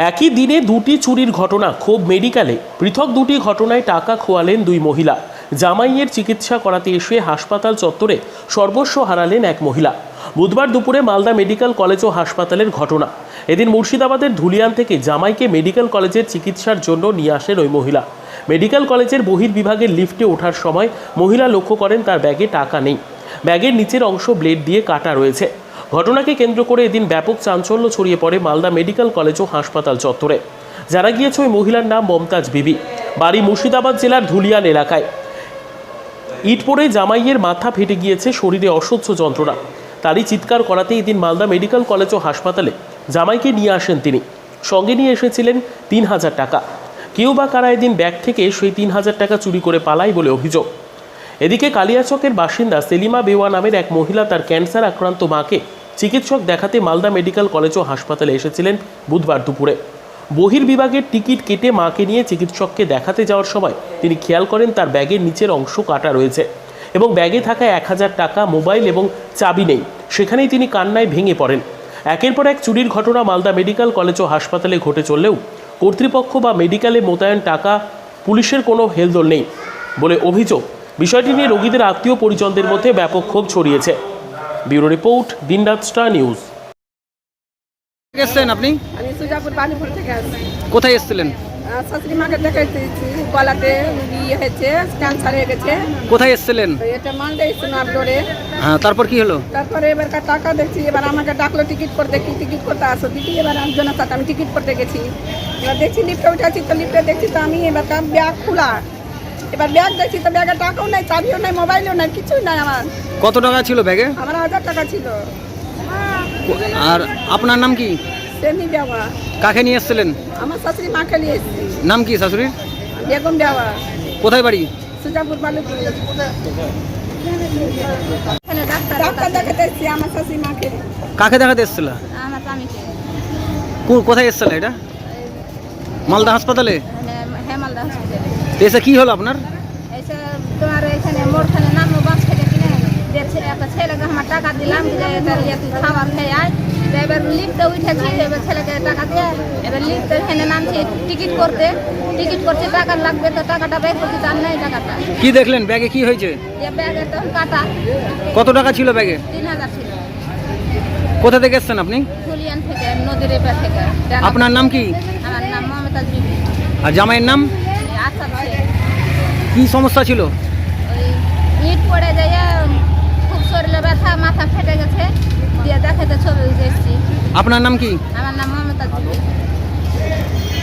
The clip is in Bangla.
একই দিনে দুটি চুরির ঘটনা ক্ষোভ মেডিকেলে। পৃথক দুটি ঘটনায় টাকা খোয়ালেন দুই মহিলা। জামাইয়ের চিকিৎসা করাতে এসে হাসপাতাল চত্বরে সর্বস্ব হারালেন এক মহিলা। বুধবার দুপুরে মালদা মেডিকেল কলেজ ও হাসপাতালের ঘটনা। এদিন মুর্শিদাবাদের ধুলিয়ান থেকে জামাইকে মেডিকেল কলেজের চিকিৎসার জন্য নিয়ে আসেন ওই মহিলা। মেডিকেল কলেজের বহির্বিভাগের লিফটে ওঠার সময় মহিলা লক্ষ্য করেন তার ব্যাগে টাকা নেই। ব্যাগের নিচের অংশ ব্লেড দিয়ে কাটা রয়েছে। ঘটনাকে কেন্দ্র করে এদিন ব্যাপক চাঞ্চল্য ছড়িয়ে পড়ে মালদা মেডিকেল কলেজ ও হাসপাতাল চত্বরে। জানা গিয়েছে ওই মহিলার নাম মমতাজ বিবি, বাড়ি মুর্শিদাবাদ জেলার ধুলিয়ান এলাকায়। ইট পড়ে জামাইয়ের মাথা ফেটে গিয়েছে, শরীরে অসহ্য যন্ত্রণা। তারই চিৎকার করাতে এদিন মালদা মেডিকেল কলেজ ও হাসপাতালে জামাইকে নিয়ে আসেন তিনি। সঙ্গে নিয়ে এসেছিলেন ৩,০০০ টাকা। কেউ বা কারা এদিন ব্যাগ থেকে সেই ৩,০০০ টাকা চুরি করে পালায় বলে অভিযোগ। এদিকে কালিয়াচকের বাসিন্দা সেলিমা বেওয়া নামের এক মহিলা তার ক্যান্সার আক্রান্ত মাকে চিকিৎসক দেখাতে মালদা মেডিকেল কলেজ ও হাসপাতালে এসেছিলেন বুধবার দুপুরে। বহির্বিভাগের টিকিট কেটে মাকে নিয়ে চিকিৎসককে দেখাতে যাওয়ার সময় তিনি খেয়াল করেন তার ব্যাগের নিচের অংশ কাটা রয়েছে এবং ব্যাগে থাকা ১,০০০ টাকা, মোবাইল এবং চাবি নেই। সেখানেই তিনি কান্নায় ভেঙে পড়েন। একের পর এক চুরির ঘটনা মালদা মেডিকেল কলেজ ও হাসপাতালে ঘটে চললেও কর্তৃপক্ষ বা মেডিকেলে মোতায়েন টাকা পুলিশের কোনো হেলদোল নেই বলে অভিযোগ। বিষয়টি নিয়ে রোগীদের আত্মীয় পরিজনদের মধ্যে ব্যাপক ক্ষোভ ছড়িয়েছে। ব্যুরো রিপোর্ট, দিনরাত স্টার নিউজ। আপনি? আমি সুজাপুর বালিপুর থেকে আসছি। কোথায় এসেছিলেন? শাশুড়ি মাকে দেখাইছি, গলাতে ইয়ে হয়েছে, ক্যান্সার হয়ে গেছে। কোথায় এসেছিলেন? এটা মালদা এসেছিল আপলোডে। হ্যাঁ, তারপর কি হলো? তারপরে এবার টাকা দেখছি, এবার আমাকে ডাকলো টিকিট করতে। কি টিকিট করতে আসো দিদি? এবার একজনের সাথে আমি টিকিট করতে গেছি। এবার দেখছি লিফটে উঠেছি, তো লিফটে দেখছি তো আমি এবার ব্যাগ খোলা। এবার ব্যাগ দেখছি তো ব্যাগে টাকাও নাই, চাবিও নাই, মোবাইলও নাই, কিছুই নাই আমার। কত টাকা ছিল ব্যাগে? আমার ১,০০০ টাকা ছিল। আর আপনার নাম কি? সেমি দেওয়া। কাকে নিয়ে এসেছিলেন? আমার শাশুড়ি মাকে নিয়ে এসেছি। নাম কি শাশুড়ির? বেগম দেওয়া। কোথায় বাড়ি? সুজাপুর বালিপুর। ডাক্তার দেখাতে এসেছি আমার শাশুড়ি মাকে। কাকে দেখাতে এসেছিল? আমার স্বামীকে। কোথায় এসেছিল এটা? মালদা হাসপাতালে? হ্যাঁ, মালদা হসপিটালে। এসে কি হলো আপনার? এসে তোমার এখানে মোড়খানে নামবো বাস থেকে কিনে দেখছে একটা ছেলেকে আমার টাকা দিলাম যে এটা তুই খাবার খেয়ে আয়। এবার লিফটে উঠেছি, এবার ছেলেকে টাকা দিয়ে এবার লিফটে এখানে নামছি টিকিট করছে টাকা লাগবে, তো টাকাটা বের করছি, তার নেই টাকাটা। কি দেখলেন ব্যাগে? কি হয়েছে? যে ব্যাগে তখন কাটা। কত টাকা ছিল ব্যাগে? ৩,০০০ ছিল। কোথা থেকে এসেছেন আপনি? ধুলিয়ান থেকে, নদীর এপার থেকে। আপনার নাম কি? আমার নাম মমতাজ বিবি। আর জামাইয়ের নাম? আচ্ছা, কি সমস্যা ছিল? ওই ইট পড়ে যায়, খুব শরীরে ব্যথা, মাথা ফেটে গেছে, দিয়ে দেখাতে ছবি এসেছি। আপনার নাম কি? আমার নাম মমতাজ বিবি।